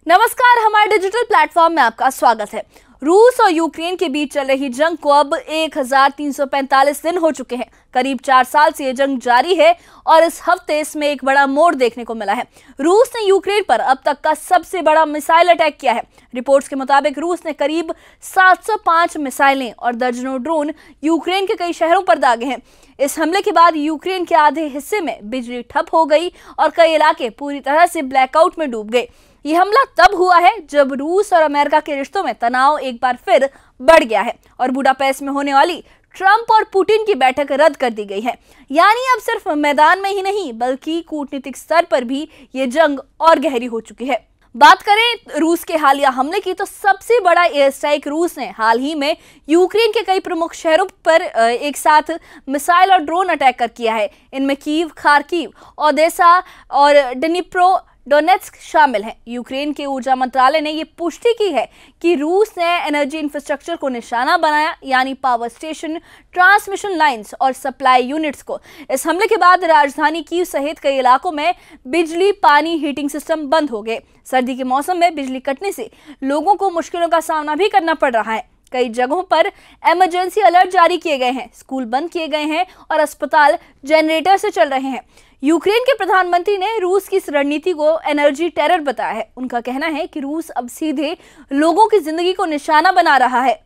नमस्कार, हमारे digital platform में आपका स्वागत है। रूस और यूक्रेन के बीच चल रही जंग को अब 1345 दिन हो चुके हैं। करीब 4 साल से ये जंग जारी है और इस हफ्ते इसमें एक बड़ा मोड़ देखने को मिला है। रूस ने यूक्रेन पर अब तक का सबसे बड़ा मिसाइल अटैक किया है। रिपोर्ट्स के मुताबिक रूस ने करीब 705 मिसाइलें और दर्जनों ड्रोन यूक्रेन के कई शहरों पर दागे हैं। इस हमले के बाद यूक्रेन के आधे हिस्से में बिजली ठप हो गई और कई इलाके पूरी तरह से ब्लैकआउट में डूब गए। ये हमला तब हुआ है जब रूस और अमेरिका के रिश्तों में तनाव एक बार फिर बढ़ गया है और बुडापेस्ट में होने वाली ट्रंप और पुतिन की बैठक रद्द कर दी गई है। यानी अब सिर्फ मैदान में ही नहीं बल्कि कूटनीतिक स्तर पर भी ये जंग और गहरी हो चुकी है। बात करें रूस के हालिया हमले की तो सबसे बड़ा एयर स्ट्राइक रूस ने हाल ही में यूक्रेन के कई प्रमुख शहरों पर एक साथ मिसाइल और ड्रोन अटैक कर किया है। इनमें कीव, खार्किव, ओदेसा और डिनिप्रो डोनेट्स्क शामिल हैं। यूक्रेन के ऊर्जा मंत्रालय ने ये पुष्टि की है कि रूस ने एनर्जी इंफ्रास्ट्रक्चर को निशाना बनाया, यानी पावर स्टेशन, ट्रांसमिशन लाइंस और सप्लाई यूनिट्स को। इस हमले के बाद राजधानी कीव सहित कई इलाकों में बिजली, पानी, हीटिंग सिस्टम बंद हो गए। सर्दी के मौसम में बिजली कटने से लोगों को मुश्किलों का सामना भी करना पड़ रहा है। कई जगहों पर इमरजेंसी अलर्ट जारी किए गए हैं, स्कूल बंद किए गए हैं और अस्पताल जनरेटर से चल रहे हैं। यूक्रेन के प्रधानमंत्री ने रूस की इस रणनीति को एनर्जी टेरर बताया है। उनका कहना है कि रूस अब सीधे लोगों की जिंदगी को निशाना बना रहा है।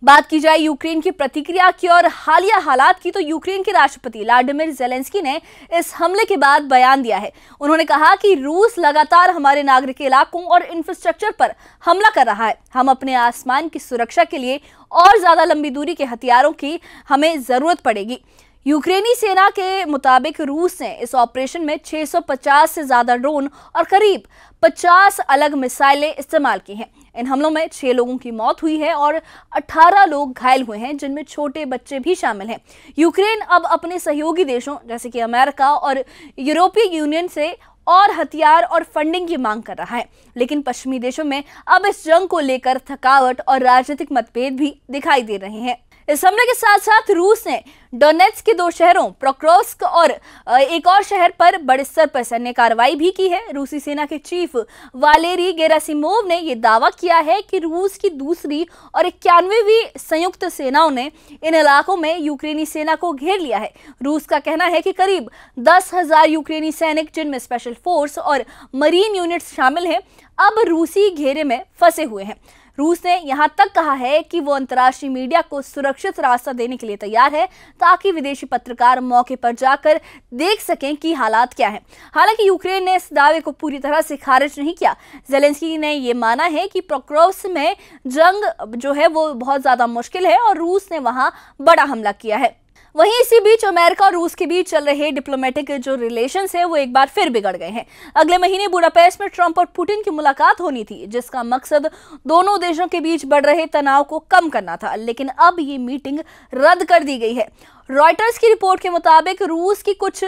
बात की जाए यूक्रेन की प्रतिक्रिया की और हालिया हालात की तो यूक्रेन के राष्ट्रपति व्लादिमीर ज़ेलेंस्की ने इस हमले के बाद बयान दिया है। उन्होंने कहा कि रूस लगातार हमारे नागरिक इलाकों और इंफ्रास्ट्रक्चर पर हमला कर रहा है। हम अपने आसमान की सुरक्षा के लिए और ज्यादा लंबी दूरी के हथियारों की हमें जरूरत पड़ेगी। यूक्रेनी सेना के मुताबिक रूस ने इस ऑपरेशन में 650 से ज्यादा ड्रोन और करीब 50 अलग मिसाइलें इस्तेमाल की हैं। इन हमलों में 6 लोगों की मौत हुई है और 18 लोग घायल हुए हैं, जिनमें छोटे बच्चे भी शामिल हैं। यूक्रेन अब अपने सहयोगी देशों जैसे कि अमेरिका और यूरोपीय यूनियन से और हथियार और फंडिंग की मांग कर रहा है, लेकिन पश्चिमी देशों में अब इस जंग को लेकर थकावट और राजनीतिक मतभेद भी दिखाई दे रहे हैं। इस हमले के साथ साथ रूस ने डोनेट्स्क के 2 शहरों प्रोक्रोस्क और एक और शहर पर बड़े स्तर पर सैन्य कार्रवाई भी की है। रूसी सेना के चीफ वालेरी गेरासिमोव ने यह दावा किया है कि रूस की दूसरी और 91वीं संयुक्त सेनाओं ने इन इलाकों में यूक्रेनी सेना को घेर लिया है। रूस का कहना है कि करीब 10,000 यूक्रेनी सैनिक, जिनमें स्पेशल फोर्स और मरीन यूनिट्स शामिल हैं, अब रूसी घेरे में फंसे हुए हैं। रूस ने यहां तक कहा है कि वो अंतर्राष्ट्रीय मीडिया को सुरक्षित रास्ता देने के लिए तैयार है, ताकि विदेशी पत्रकार मौके पर जाकर देख सकें कि हालात क्या हैं। हालांकि यूक्रेन ने इस दावे को पूरी तरह से खारिज नहीं किया। ज़ेलेंस्की ने ये माना है कि पोक्रोव्स्क में जंग जो है वो बहुत ज्यादा मुश्किल है और रूस ने वहां बड़ा हमला किया है। वहीं इसी बीच अमेरिका और रूस के बीच चल रहे डिप्लोमेटिक जो रिलेशंस है वो एक बार फिर बिगड़ गए हैं। अगले महीने बुडापेस्ट में ट्रंप और पुतिन की मुलाकात होनी थी, जिसका मकसद दोनों देशों के बीच बढ़ रहे तनाव को कम करना था, लेकिन अब ये मीटिंग रद्द कर दी गई है। रॉयटर्स की रिपोर्ट के मुताबिक रूस की कुछ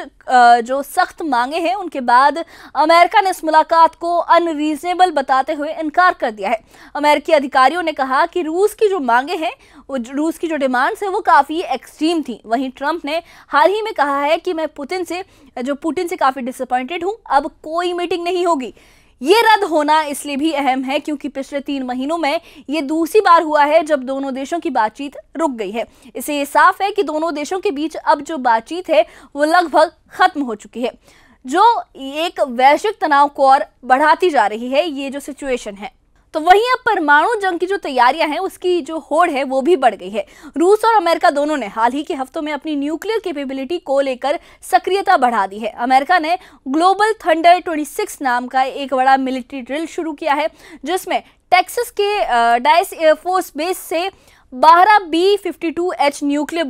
जो सख्त मांगे हैं उनके बाद अमेरिका ने इस मुलाकात को अनरीजनेबल बताते हुए इनकार कर दिया है। अमेरिकी अधिकारियों ने कहा कि रूस की जो मांगे हैं, रूस की जो डिमांड्स हैं वो काफ़ी एक्सट्रीम थी। वहीं ट्रंप ने हाल ही में कहा है कि मैं पुतिन से काफ़ी डिसअपॉइंटेड हूँ, अब कोई मीटिंग नहीं होगी। ये रद्द होना इसलिए भी अहम है क्योंकि पिछले 3 महीनों में ये दूसरी बार हुआ है जब दोनों देशों की बातचीत रुक गई है। इससे ये साफ है कि दोनों देशों के बीच अब जो बातचीत है वो लगभग खत्म हो चुकी है, जो एक वैश्विक तनाव को और बढ़ाती जा रही है ये जो सिचुएशन है। तो वहीं अब परमाणु जंग की जो तैयारियां हैं उसकी जो होड़ है वो भी बढ़ गई है। रूस और अमेरिका दोनों ने हाल ही के हफ्तों में अपनी न्यूक्लियर कैपेबिलिटी को लेकर सक्रियता बढ़ा दी है। अमेरिका ने ग्लोबल थंडर 26 नाम का एक बड़ा मिलिट्री ड्रिल शुरू किया है, जिसमें टेक्सास के डाइस एयरफोर्स बेस से 12 B-52H न्यूक्लियर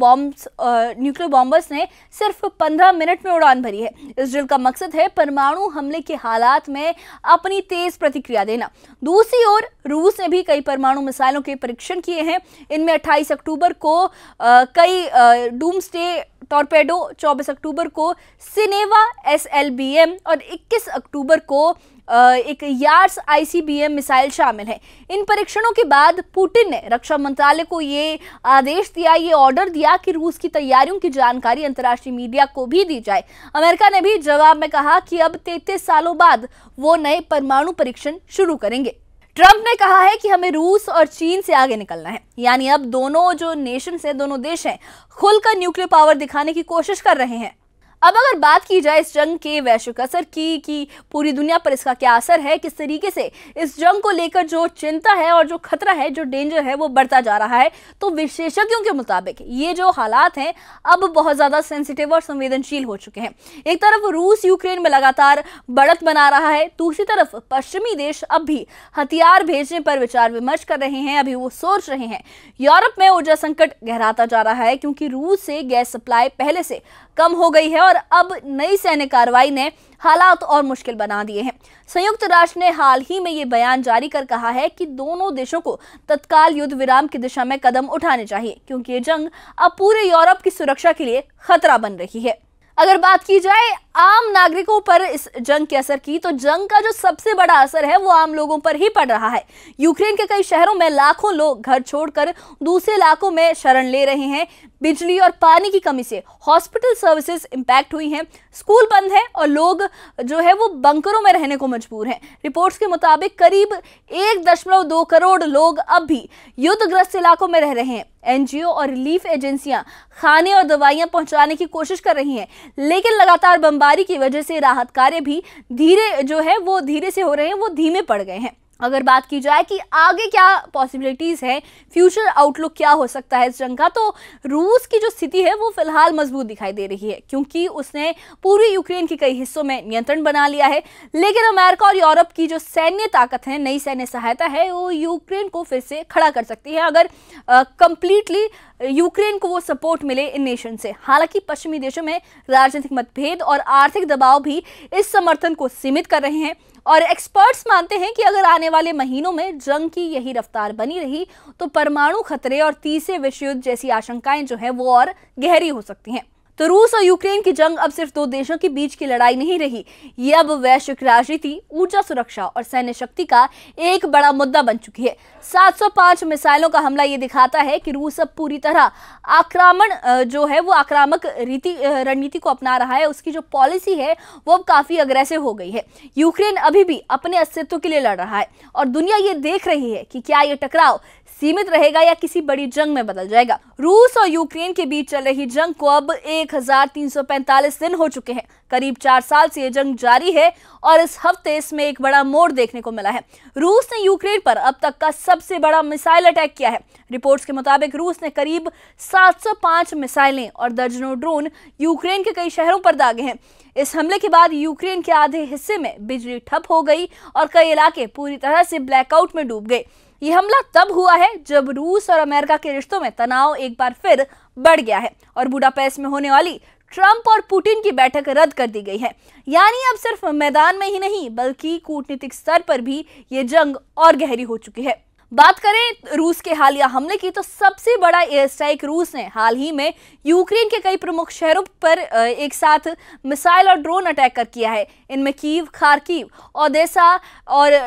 बॉम्बर्स ने सिर्फ 15 मिनट में उड़ान भरी है। इस ड्रिल का मकसद है परमाणु हमले के हालात में अपनी तेज प्रतिक्रिया देना। दूसरी ओर रूस ने भी कई परमाणु मिसाइलों के परीक्षण किए हैं। इनमें 28 अक्टूबर को कई डूम्सडे टॉर्पेडो, 24 अक्टूबर को सिनेवा SLBM और 21 अक्टूबर को एक यार्स ICBM मिसाइल शामिल है। इन परीक्षणों के बाद पुतिन ने रक्षा मंत्रालय को ये आदेश दिया, ये ऑर्डर दिया कि रूस की तैयारियों की जानकारी अंतर्राष्ट्रीय मीडिया को भी दी जाए। अमेरिका ने भी जवाब में कहा कि अब 33 सालों बाद वो नए परमाणु परीक्षण शुरू करेंगे। ट्रंप ने कहा है कि हमें रूस और चीन से आगे निकलना है, यानी अब दोनों जो नेशंस हैं, दोनों देश हैं, खुलकर न्यूक्लियर पावर दिखाने की कोशिश कर रहे हैं। अब अगर बात की जाए इस जंग के वैश्विक असर की कि पूरी दुनिया पर इसका क्या असर है, किस तरीके से इस जंग को लेकर जो चिंता है और जो खतरा है, जो डेंजर है, वो बढ़ता जा रहा है, तो विशेषज्ञों के मुताबिक ये जो हालात हैं अब बहुत ज़्यादा सेंसिटिव और संवेदनशील हो चुके हैं। एक तरफ रूस यूक्रेन में लगातार बढ़त बना रहा है, दूसरी तरफ पश्चिमी देश अब भी हथियार भेजने पर विचार विमर्श कर रहे हैं, अभी वो सोच रहे हैं। यूरोप में ऊर्जा संकट गहराता जा रहा है क्योंकि रूस से गैस सप्लाई पहले से कम हो गई है और अब नई सैन्य कार्रवाई ने हालात और मुश्किल बना दिए हैं। संयुक्त राष्ट्र ने हाल ही में ये बयान जारी कर कहा है कि दोनों देशों को तत्काल युद्ध विराम की दिशा में कदम उठाने चाहिए क्योंकि ये जंग अब पूरे यूरोप की सुरक्षा के लिए खतरा बन रही है। अगर बात की जाए आम नागरिकों पर इस जंग के असर की, तो जंग का जो सबसे बड़ा असर है वो आम लोगों पर ही पड़ रहा है। यूक्रेन के कई शहरों में लाखों लोग घर छोड़कर दूसरे इलाकों में शरण ले रहे हैं। बिजली और पानी की कमी से हॉस्पिटल सर्विसेज इंपैक्ट हुई हैं, स्कूल बंद है और लोग जो है वो बंकरों में रहने को मजबूर हैं। रिपोर्ट्स के मुताबिक करीब 1.2 करोड़ लोग अब भी युद्धग्रस्त इलाकों में रह रहे हैं। NGO और रिलीफ एजेंसियां खाने और दवाइयां पहुंचाने की कोशिश कर रही हैं, लेकिन लगातार बमबारी की वजह से राहत कार्य भी धीरे से हो रहे हैं, वो धीमे पड़ गए हैं। अगर बात की जाए कि आगे क्या पॉसिबिलिटीज़ है, फ्यूचर आउटलुक क्या हो सकता है इस जंग का, तो रूस की जो स्थिति है वो फिलहाल मजबूत दिखाई दे रही है क्योंकि उसने पूरी यूक्रेन के कई हिस्सों में नियंत्रण बना लिया है। लेकिन अमेरिका और यूरोप की जो सैन्य ताकत है, नई सैन्य सहायता है, वो यूक्रेन को फिर से खड़ा कर सकती है अगर कंप्लीटली यूक्रेन को वो सपोर्ट मिले इन नेशन से। हालांकि पश्चिमी देशों में राजनीतिक मतभेद और आर्थिक दबाव भी इस समर्थन को सीमित कर रहे हैं और एक्सपर्ट्स मानते हैं कि अगर आने वाले महीनों में जंग की यही रफ्तार बनी रही तो परमाणु खतरे और तीसरे विश्व युद्ध जैसी आशंकाएं जो है वो और गहरी हो सकती हैं। तो रूस और यूक्रेन की जंग अब सिर्फ दो देशों के बीच की लड़ाई नहीं रही, ये अब वैश्विक राजनीति, ऊर्जा सुरक्षा और सैन्य शक्ति का एक बड़ा मुद्दा बन चुकी है। 705 मिसाइलों का हमला ये दिखाता है कि रूस अब पूरी तरह आक्रामक रणनीति को अपना रहा है। उसकी जो पॉलिसी है वो अब काफी अग्रेसिव हो गई है। यूक्रेन अभी भी अपने अस्तित्व के लिए लड़ रहा है और दुनिया ये देख रही है कि क्या ये टकराव सीमित रहेगा या किसी बड़ी जंग में बदल जाएगा। रूस और यूक्रेन के बीच चल रही जंग को अब 1345 दिन हो चुके हैं। करीब 4 साल से ये जंग जारी है और इस हफ्ते इसमें एक बड़ा मोड़ देखने को मिला है। रूस ने यूक्रेन पर अब तक का सबसे बड़ा मिसाइल अटैक किया है। रिपोर्ट्स के मुताबिक रूस ने करीब 705 मिसाइलें और दर्जनों ड्रोन यूक्रेन के कई शहरों पर दागे हैं। इस हमले के बाद यूक्रेन के आधे हिस्से में बिजली ठप हो गई और कई इलाके पूरी तरह से ब्लैकआउट में डूब गए। ये हमला तब हुआ है जब रूस और अमेरिका के रिश्तों में तनाव एक बार फिर बढ़ गया है और बुडापेस्ट में होने वाली ट्रंप और पुतिन की बैठक रद्द कर दी गई है। यानी अब सिर्फ मैदान में ही नहीं बल्कि कूटनीतिक स्तर पर भी ये जंग और गहरी हो चुकी है। बात करें रूस के हालिया हमले की, तो सबसे बड़ा एयर स्ट्राइक रूस ने हाल ही में यूक्रेन के कई प्रमुख शहरों पर एक साथ मिसाइल और ड्रोन अटैक कर किया है। इनमें कीव, खार्किव, ओदेसा और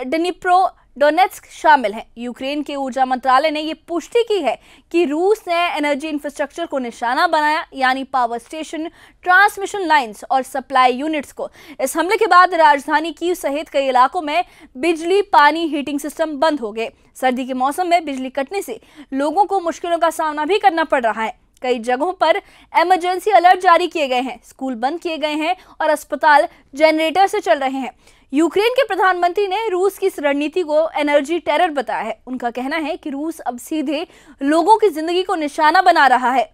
डोनेट्स्क शामिल हैं। यूक्रेन के ऊर्जा मंत्रालय ने ये पुष्टि की है कि रूस ने एनर्जी इंफ्रास्ट्रक्चर को निशाना बनाया, यानी पावर स्टेशन, ट्रांसमिशन लाइंस और सप्लाई यूनिट्स को। इस हमले के बाद राजधानी कीव सहित कई इलाकों में बिजली, पानी, हीटिंग सिस्टम बंद हो गए। सर्दी के मौसम में बिजली कटने से लोगों को मुश्किलों का सामना भी करना पड़ रहा है। कई जगहों पर इमरजेंसी अलर्ट जारी किए गए हैं, स्कूल बंद किए गए हैं और अस्पताल जनरेटर से चल रहे हैं। यूक्रेन के प्रधानमंत्री ने रूस की इस रणनीति को एनर्जी टेरर बताया है। उनका कहना है कि रूस अब सीधे लोगों की जिंदगी को निशाना बना रहा है।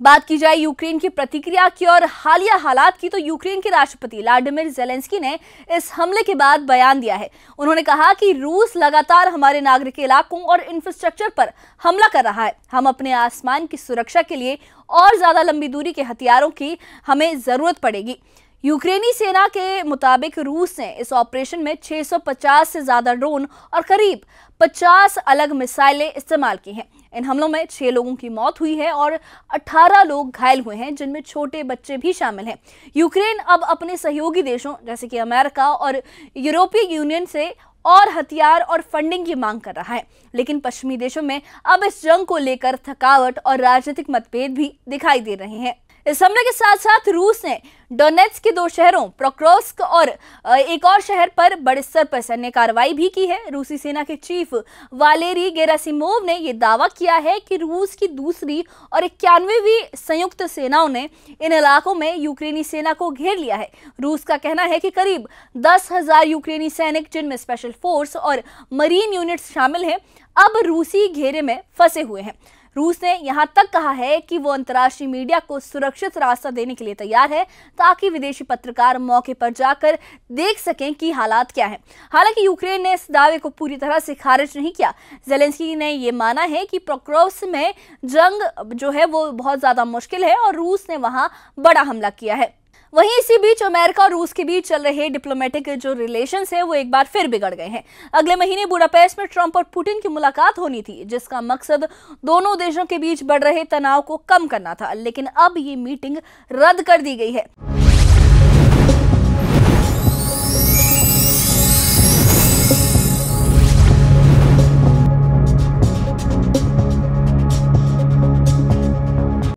बात की जाए यूक्रेन की प्रतिक्रिया की और हालिया हालात की, तो यूक्रेन के राष्ट्रपति व्लादिमीर ज़ेलेंस्की ने इस हमले के बाद बयान दिया है। उन्होंने कहा कि रूस लगातार हमारे नागरिक इलाकों और इंफ्रास्ट्रक्चर पर हमला कर रहा है। हम अपने आसमान की सुरक्षा के लिए और ज्यादा लंबी दूरी के हथियारों की हमें जरूरत पड़ेगी। यूक्रेनी सेना के मुताबिक रूस ने इस ऑपरेशन में 650 से ज्यादा ड्रोन और करीब 50 अलग मिसाइलें इस्तेमाल की हैं। इन हमलों में 6 लोगों की मौत हुई है और 18 लोग घायल हुए हैं, जिनमें छोटे बच्चे भी शामिल हैं। यूक्रेन अब अपने सहयोगी देशों जैसे कि अमेरिका और यूरोपीय यूनियन से और हथियार और फंडिंग की मांग कर रहा है, लेकिन पश्चिमी देशों में अब इस जंग को लेकर थकावट और राजनीतिक मतभेद भी दिखाई दे रहे हैं। इस हमले के साथ साथ रूस ने डोनेट्स्क के 2 शहरों पोक्रोव्स्क और एक और शहर पर बड़े स्तर पर सैन्य कार्रवाई भी की है। रूसी सेना के चीफ वालेरी गेरासिमोव ने यह दावा किया है कि रूस की दूसरी और 91वीं संयुक्त सेनाओं ने इन इलाकों में यूक्रेनी सेना को घेर लिया है। रूस का कहना है कि करीब 10,000 यूक्रेनी सैनिक, जिनमें स्पेशल फोर्स और मरीन यूनिट्स शामिल हैं, अब रूसी घेरे में फंसे हुए हैं। रूस ने यहां तक कहा है कि वो अंतर्राष्ट्रीय मीडिया को सुरक्षित रास्ता देने के लिए तैयार है, ताकि विदेशी पत्रकार मौके पर जाकर देख सकें कि हालात क्या हैं। हालांकि यूक्रेन ने इस दावे को पूरी तरह से खारिज नहीं किया। ज़ेलेंस्की ने यह माना है कि पोक्रोव्स्क में जंग जो है वो बहुत ज्यादा मुश्किल है और रूस ने वहां बड़ा हमला किया है। वहीं इसी बीच अमेरिका और रूस के बीच चल रहे डिप्लोमेटिक जो रिलेशंस है वो एक बार फिर बिगड़ गए हैं। अगले महीने बुडापेस्ट में ट्रंप और पुतिन की मुलाकात होनी थी, जिसका मकसद दोनों देशों के बीच बढ़ रहे तनाव को कम करना था, लेकिन अब ये मीटिंग रद्द कर दी गई है।